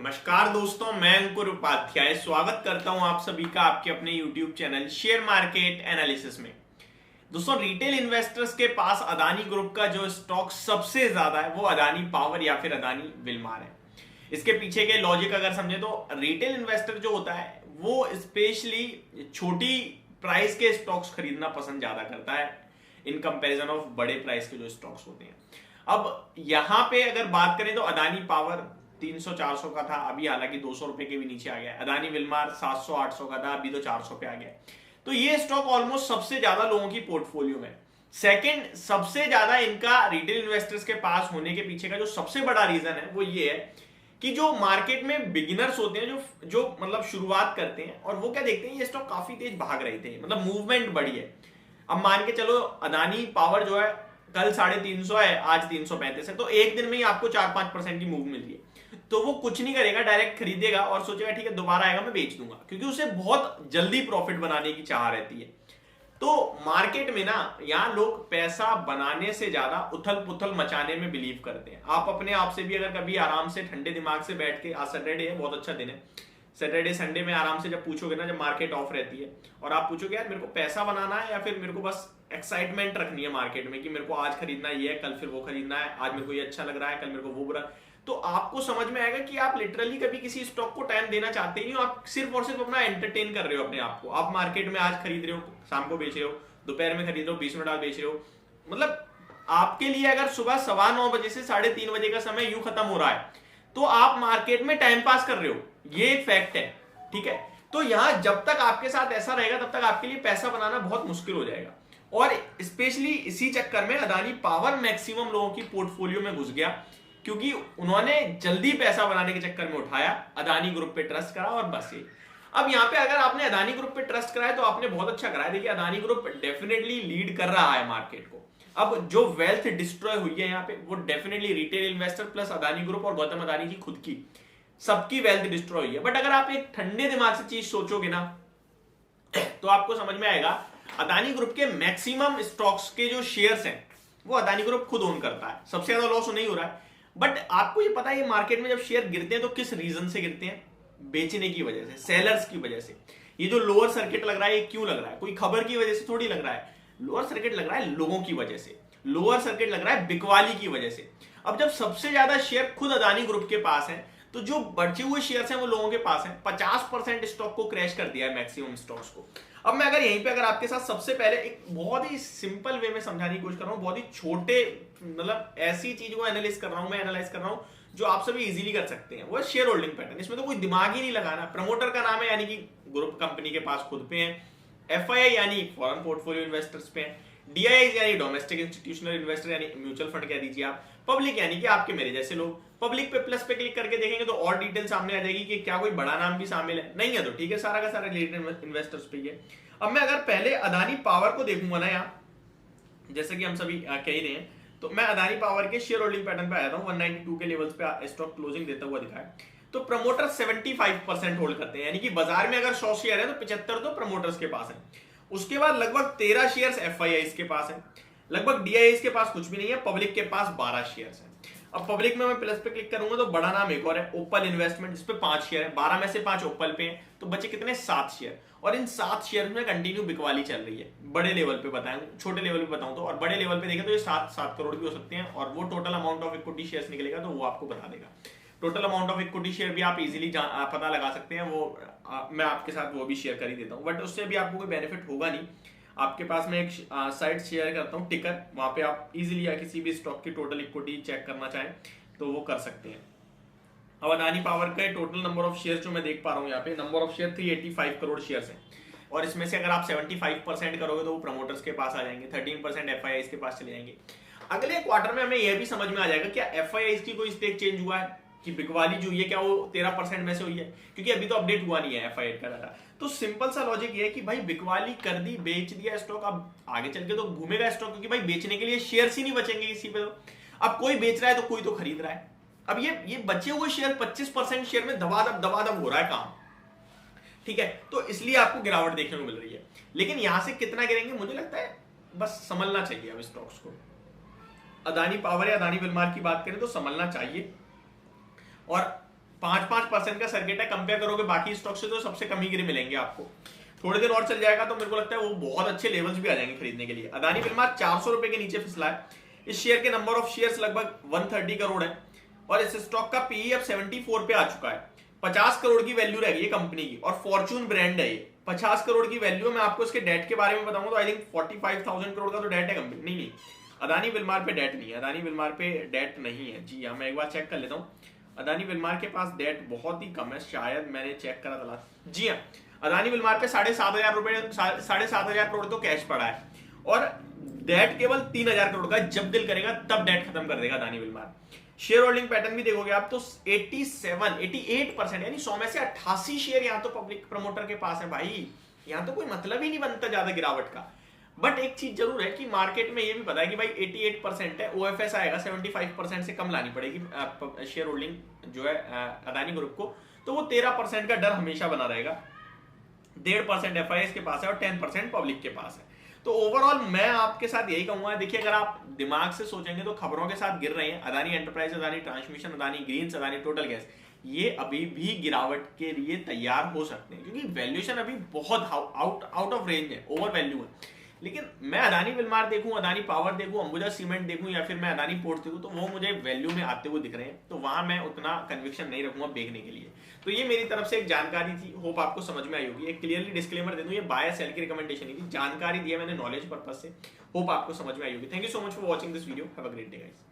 नमस्कार दोस्तों, मैं अंकुर उपाध्याय स्वागत करता हूं आप सभी का आपके अपने YouTube channel share market analysis में। दोस्तों, रिटेल इन्वेस्टर्स के पास अदानी ग्रुप का जो स्टॉक सबसे ज्यादा है वो अदानी पावर या फिर अदानी विलमार है। इसके पीछे के लॉजिक अगर समझे तो रिटेल इन्वेस्टर जो होता है वो स्पेशली छोटी प्राइस के स्टॉक्स खरीदना पसंद ज्यादा करता है इन कंपैरिजन ऑफ बड़े प्राइस के जो स्टॉक्स होते हैं। अब यहां पे अगर बात करें तो अदानी पावर 300-400 का था, अभी हालांकि 200 रुपए के भी नीचे आ गया। अदानी विलमार 700-800 का था, अभी तो 400 पे आ गया। तो ये स्टॉक ऑलमोस्ट सबसे ज्यादा लोगों की पोर्टफोलियो में। सेकंड, सबसे ज्यादा इनका रिटेल इन्वेस्टर्स के पास होने के पीछे का जो सबसे बड़ा रीजन है वो ये है कि जो मार्केट में बिगिनर्स होते हैं, जो मतलब शुरुआत करते हैं, और वो क्या देखते हैं, ये स्टॉक काफी तेज भाग रहे थे, मतलब मूवमेंट बढ़ी है। अब मान के चलो अदानी पावर जो है कल 350 है, आज 335 है, तो एक दिन में ही आपको 4-5% की मूव मिल रही है। तो वो कुछ नहीं करेगा, डायरेक्ट खरीदेगा और सोचेगा ठीक है दोबारा आएगा मैं बेच दूंगा, क्योंकि उसे बहुत जल्दी प्रॉफिट बनाने की चाह रहती है। तो मार्केट में ना यहाँ लोग पैसा बनाने से ज्यादा उथल पुथल मचाने में बिलीव करते हैं। आप अपने आप से भी अगर कभी आराम से ठंडे दिमाग से बैठ के, आज सैटरडे है, बहुत अच्छा दिन है, सैटरडे संडे में आराम से जब पूछोगे ना, जब मार्केट ऑफ रहती है और आप पूछोगे यार मेरे को पैसा बनाना है या फिर मेरे को बस एक्साइटमेंट रखनी है मार्केट में कि मेरे को आज खरीदना ये है, कल फिर वो खरीदना है, आज मेरे को ये अच्छा लग रहा है, कल मेरे को वो बुरा, तो आपको समझ में आएगा कि आप लिटरली कभी किसी स्टॉक को टाइम देना चाहते ही नहीं हो। आप सिर्फ और सिर्फ अपना एंटरटेन कर रहे हो अपने आप को। आप मार्केट में आज खरीद रहे हो, शाम को बेच रहे हो, दोपहर में खरीद रहे हो, 20 मिनट बाद बेच रहे हो। मतलब आपके लिए अगर सुबह 9:15 बजे से 3:30 बजे का समय यूं खत्म हो रहा है तो आप मार्केट में टाइम पास कर रहे हो, ये एक फैक्ट है। ठीक है, तो यहां जब तक आपके साथ ऐसा रहेगा तब तक आपके लिए पैसा बनाना बहुत मुश्किल हो जाएगा। और स्पेशली इसी चक्कर में अदानी पावर मैक्सिमम लोगों की पोर्टफोलियो में घुस गया, क्योंकि उन्होंने जल्दी पैसा बनाने के चक्कर में उठाया, अदानी ग्रुप पे ट्रस्ट करा और बस ये। अब यहाँ पे अगर आपने अदानी ग्रुप पे ट्रस्ट करा है तो आपने बहुत अच्छा करा है। देखिए, अदानी ग्रुप डेफिनेटली लीड कर रहा है मार्केट को। अब जो वेल्थ डिस्ट्रॉय हुई है यहाँ पे वो definitely retail investor plus Adani group और गौतम अदानी की खुद की, सबकी वेल्थ डिस्ट्रॉय हुई है। बट अगर आप एक ठंडे दिमाग से चीज सोचोगे ना तो आपको समझ में आएगा अदानी ग्रुप के मैक्सिमम स्टॉक्स के जो शेयर्स हैं वो अदानी ग्रुप खुद ओन करता है। सबसे ज्यादा लॉस नहीं हो रहा है। बट आपको ये पता है ये मार्केट में जब शेयर गिरते हैं तो किस रीजन से गिरते हैं? बेचने की वजह से, सेलर्स की वजह से। ये जो लोअर सर्किट लग रहा है ये क्यों लग रहा है? कोई खबर की वजह से थोड़ी लग रहा है। लोअर सर्किट लग रहा है लोगों की वजह से, लोअर सर्किट लग रहा है बिकवाली की वजह से। अब जब सबसे ज्यादा शेयर खुद अदानी ग्रुप के पास है तो जो बचे हुए शेयर्स हैं वो लोगों के पास हैं। 50% स्टॉक को क्रैश कर दिया है, मैक्सिमम स्टॉक्स को। अब मैं अगर यहीं पे अगर आपके साथ सबसे पहले एक बहुत ही सिंपल वे में समझाने की कोशिश कर रहा हूं, बहुत ही छोटे, मतलब ऐसी चीज को एनालाइज कर रहा हूं, मैं एनालाइज कर रहा हूं जो आप सभी इजीली कर सकते हैं। वो शेयर होल्डिंग पैटर्न, इसमें तो कोई दिमाग ही नहीं लगाना। प्रमोटर का नाम है यानी कि ग्रुप कंपनी के पास खुद पे है। एफआईआई यानी फॉरेन पोर्टफोलियो इन्वेस्टर्स पे है। डीआईआई यानी डोमेस्टिक इंस्टीट्यूशनल इन्वेस्टर यानी म्यूचुअल फंड कह दीजिए आप। पब्लिक यानी कि आपके मेरे जैसे लोग। पब्लिक पे प्लस पे क्लिक करके देखेंगे तो और डिटेल सामने आ जाएगी कि क्या कोई बड़ा नाम भी शामिल है, नहीं है तो ठीक है, सारा का सारा रिलेटेड इन्वेस्टर्स पे ही है। अब मैं अगर पहले अदानी पावर को देखूंगा ना यहाँ, जैसे कि हम सभी कह ही रहे हैं, तो मैं अदानी पावर के शेयर होल्डिंग पैटर्न पे आया था। 192 के लेवल्स पे स्टॉक क्लोजिंग देता हुआ दिखा है। तो प्रमोटर 75% होल्ड करते हैं, यानी कि बाजार में अगर 100 शेयर है तो 75 तो प्रमोटर्स के पास है। उसके बाद लगभग 13 शेयर्स एफआईआई के पास है, लगभग डीआईआई के पास कुछ भी नहीं है, पब्लिक के पास 12 शेयर्स है। अब पब्लिक में मैं प्लस पे क्लिक करूंगा तो बड़ा नाम एक और है, ओपल इन्वेस्टमेंट, जिसपे 5 शेयर है। 12 में से 5 ओपल पे हैं, तो बचे कितने? 7 शेयर। और इन 7 शेयर में कंटिन्यू बिकवाली चल रही है। बड़े लेवल पे बताएं, छोटे लेवल पे बताऊं तो, और बड़े लेवल पे देखें तो ये 7 करोड़ भी हो सकते हैं। और वो total amount of equity shares निकलेगा तो वो आपको बता देगा। Total amount of equity share भी आप इजीली पता लगा सकते हैं। वो मैं आपके साथ वो भी शेयर कर ही देता हूँ, बट उससे भी आपको कोई बेनिफिट होगा नहीं। आपके पास मैं एक साइट शेयर करता हूँ, टिकर, वहां पे आप इजीली या किसी भी स्टॉक की टोटल इक्विटी चेक करना चाहें तो वो कर सकते हैं। अब अदानी पावर का टोटल नंबर ऑफ शेयर जो मैं देख पा रहा हूँ यहाँ पे, number of share 385 crore shares हैं। और इसमें से अगर आप 75% करोगे तो वो प्रमोटर्स के पास आ जाएंगे, 13% एफआईआई के पास चले जाएंगे। अगले क्वार्टर में हमें यह भी समझ में आ जाएगा क्या एफआईआई की कोई स्टेक चेंज हुआ है, कि बिकवाली जो हुई है क्या वो 13% में से हुई है, क्योंकि अभी तो अपडेट हुआ नहीं है एफआईआई का डाटा। तो सिंपल सा लॉजिक ये है कि भाई बिकवाली कर दी, बेच दिया स्टॉक, अब आगे चल के तो घूमेगा स्टॉक, क्योंकि भाई बेचने के लिए शेयर्स ही नहीं बचेंगे इसी पे। तो अब कोई बेच रहा है तो कोई तो खरीद रहा है। अब ये बचे हुए शेयर 25% शेयर में दबादब हो रहा है काम। ठीक है, तो इसलिए आपको गिरावट देखने को मिल रही है। लेकिन यहां से कितना गिरेंगे मुझे लगता है बस संभलना चाहिए अब स्टॉक्स को। अदानी पावर या अदानी विलमार की बात करें तो संभलना चाहिए। और 5-5% 10% का सर्किट है, कंपेयर करोगे बाकी स्टॉक से तो सबसे कम ही गिरे मिलेंगे आपको। थोड़ी देर और चल जाएगा तो मेरे को लगता है वो बहुत अच्छे लेवल्स भी आ जाएंगे खरीदने के लिए। अदानी विलमार 400 रुपए के नीचे फिसला है। इस शेयर के नंबर ऑफ शेयर्स लगभग 130 करोड़ है और इस स्टॉक का पीई अब 74 पे आ चुका है। 50 करोड़ की वैल्यू रह गई है कंपनी की और फॉर्चून ब्रांड है ये। 50 करोड़ की वैल्यू। मैं आपको इसके डेट के बारे में बताऊं तो आई थिंक 45,000 करोड़ का तो डेट है कंपनी। नहीं, अदानी विलमार पे डेट नहीं है, अदानी विलमार पे डेट नहीं है। जी हाँ, मैं एक बार चेक कर लेता हूँ। अदानी विलमार के पास डेट बहुत ही कम है, शायद मैंने चेक करा था। जी हाँ, अदानी विलमार पे 7,500 रुपए 7,500 करोड़ तो कैश पड़ा है और डेट केवल 3,000 करोड़ का। जब दिल करेगा तब डेट खत्म कर देगा Adani Wilmar. Share holding pattern भी देखोगे आप तो 88% यानी 100 में से 88 शेयर यहाँ तो पब्लिक प्रमोटर के पास है भाई। यहाँ तो कोई मतलब ही नहीं बनता ज्यादा गिरावट का। बट एक चीज जरूर है कि मार्केट में ये भी पता है कि भाई 88% है, ओएफएस आएगा 75% से कम लानी पड़ेगी शेयर होल्डिंग जो है अदानी ग्रुप को, तो वो 13% का डर हमेशा बना रहेगा। 1.5% एफआईएस के पास है और 10% पब्लिक के पास है। तो ओवरऑल मैं आपके साथ यही कहूंगा, देखिए अगर आप दिमाग से सोचेंगे तो खबरों के साथ गिर रहे हैं। Adani enterprise, Adani transmission, Adani greens, Adani total gas, ये अभी भी गिरावट के लिए तैयार हो सकते हैं क्योंकि वैल्यूएशन अभी बहुत आउट ऑफ रेंज है, ओवर वैल्यू है। लेकिन मैं अदानी विलमार देखूं, अदानी पावर देखूं, अंबुजा सीमेंट देखूं या फिर मैं अदानी पोर्ट देखूं तो वो मुझे वैल्यू में आते हुए दिख रहे हैं, तो वहां मैं उतना कन्विक्शन नहीं रखूंगा बेचने के लिए। तो ये मेरी तरफ से एक जानकारी थी, होप आपको समझ में आई होगी। एक क्लियरली डिस्क्लेमर दे दूं, ये बाय सेल की रिकमेंडेशन नहीं थी, जानकारी दी है मैंने नॉलेज पर्पज से। होप आपको समझ में आई होगी। Thank you so much for watching this video. Have a great day guys.